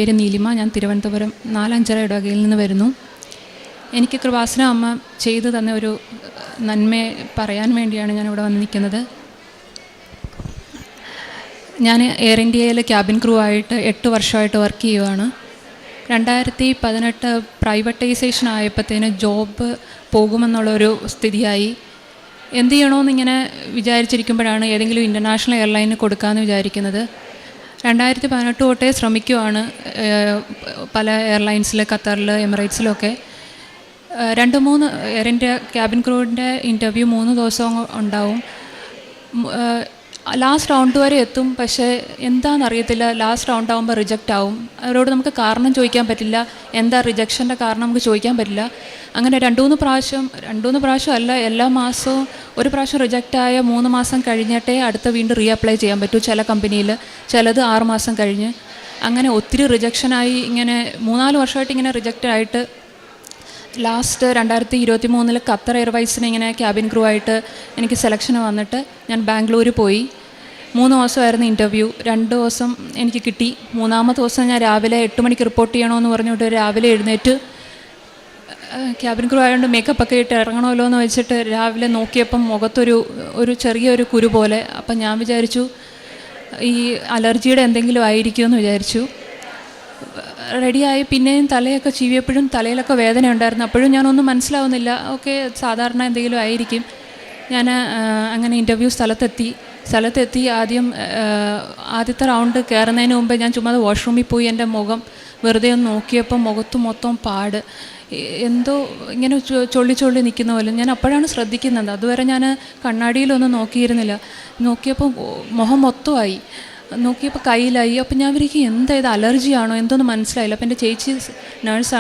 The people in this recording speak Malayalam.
പേര് നീലിമ. ഞാൻ തിരുവനന്തപുരം 4-5 ഇടവകയിൽ നിന്ന് വരുന്നു. എനിക്ക് കൃപാസന അമ്മ ചെയ്തു തന്ന ഒരു നന്മയെ പറയാൻ വേണ്ടിയാണ് ഞാനിവിടെ വന്ന് നിൽക്കുന്നത്. ഞാൻ എയർ ഇന്ത്യയിൽ ക്യാബിൻ ക്രൂ ആയിട്ട് 8 വർഷമായിട്ട് വർക്ക് ചെയ്യുകയാണ്. 2018 പ്രൈവറ്റൈസേഷൻ ആയപ്പോഴത്തേന് ജോബ് പോകുമെന്നുള്ളൊരു സ്ഥിതിയായി. എന്ത് ചെയ്യണമെന്നിങ്ങനെ വിചാരിച്ചിരിക്കുമ്പോഴാണ് ഏതെങ്കിലും ഇൻ്റർനാഷണൽ എയർലൈനിന് കൊടുക്കാമെന്ന് വിചാരിക്കുന്നത്. 2018 തൊട്ടേ ശ്രമിക്കുവാണ് പല എയർലൈൻസിൽ, ഖത്തറിൽ, എമിറേറ്റ്സിലൊക്കെ. 2-3 എയർ ഇന്ത്യ ക്യാബിൻ ക്രൂവിൻ്റെ ഇൻ്റർവ്യൂ 3 ദിവസം ഉണ്ടാവും. ലാസ്റ്റ് റൗണ്ട് വരെ എത്തും. പക്ഷേ എന്താണെന്നറിയത്തില്ല, ലാസ്റ്റ് റൗണ്ട് ആകുമ്പോൾ റിജക്റ്റ് ആവും. അവരോട് നമുക്ക് കാരണം ചോദിക്കാൻ പറ്റില്ല, എന്താ റിജക്ഷൻ്റെ കാരണം നമുക്ക് ചോദിക്കാൻ പറ്റില്ല. അങ്ങനെ 2-3 പ്രാവശ്യം അല്ല, എല്ലാ മാസവും ഒരു പ്രാവശ്യം റിജക്റ്റായ 3 മാസം കഴിഞ്ഞിട്ടേ അടുത്ത വീണ്ടും റീഅപ്ലൈ ചെയ്യാൻ പറ്റൂ ചില കമ്പനിയിൽ, ചിലത് 6 മാസം കഴിഞ്ഞ്. അങ്ങനെ ഒത്തിരി റിജക്ഷനായി ഇങ്ങനെ 3-4 വർഷമായിട്ട് ഇങ്ങനെ റിജക്റ്റ് ആയിട്ട് ലാസ്റ്റ് 2023 ഖത്തർ എയർവൈസിന് ഇങ്ങനെ ക്യാബിൻ ക്രൂ ആയിട്ട് എനിക്ക് സെലക്ഷൻ വന്നിട്ട് ഞാൻ ബാംഗ്ലൂർ പോയി. 3 ദിവസമായിരുന്നു ഇൻ്റർവ്യൂ. 2 ദിവസം എനിക്ക് കിട്ടി. 3-ാമത്തെ ദിവസം ഞാൻ രാവിലെ 8 മണിക്ക് റിപ്പോർട്ട് ചെയ്യണമെന്ന് പറഞ്ഞിട്ട് രാവിലെ എഴുന്നേറ്റ് ക്യാബിൻ ക്രൂ ആയതുകൊണ്ട് മേക്കപ്പൊക്കെ ഇട്ട് ഇറങ്ങണമല്ലോ എന്ന് വെച്ചിട്ട് രാവിലെ നോക്കിയപ്പം മുഖത്തൊരു ചെറിയൊരു കുരു പോലെ. അപ്പം ഞാൻ വിചാരിച്ചു ഈ അലർജിയുടെ എന്തെങ്കിലും ആയിരിക്കുമെന്ന് വിചാരിച്ചു. റെഡിയായി. പിന്നെയും തലയൊക്കെ ചീവിയപ്പോഴും തലയിലൊക്കെ വേദന ഉണ്ടായിരുന്നു. അപ്പോഴും ഞാനൊന്നും മനസ്സിലാവുന്നില്ല. ഓക്കെ, സാധാരണ എന്തെങ്കിലും ആയിരിക്കും. ഞാൻ അങ്ങനെ ഇൻ്റർവ്യൂ സ്ഥലത്തെത്തി ആദ്യത്തെ റൗണ്ട് കയറുന്നതിന് മുമ്പ് ഞാൻ ചുമ്മാ വാഷ്റൂമിൽ പോയി എൻ്റെ മുഖം വെറുതെ ഒന്ന് നോക്കിയപ്പോൾ മുഖത്ത് മൊത്തം പാട്, എന്തോ ഇങ്ങനെ ചൊള്ളി നിൽക്കുന്ന പോലെ. ഞാൻ അപ്പോഴാണ് ശ്രദ്ധിക്കുന്നത്. അതുവരെ ഞാൻ കണ്ണാടിയിലൊന്നും നോക്കിയിരുന്നില്ല. നോക്കിയപ്പോൾ മുഖം മൊത്തമായി, നോക്കിയപ്പോൾ കയ്യിലായി. അപ്പം ഞാൻ വിചാരിക്കും എന്താ ഇത്, അലർജിയാണോ എന്തോന്ന് മനസ്സിലായില്ല. അപ്പം എൻ്റെ ചേച്ചി നേഴ്സാണ്.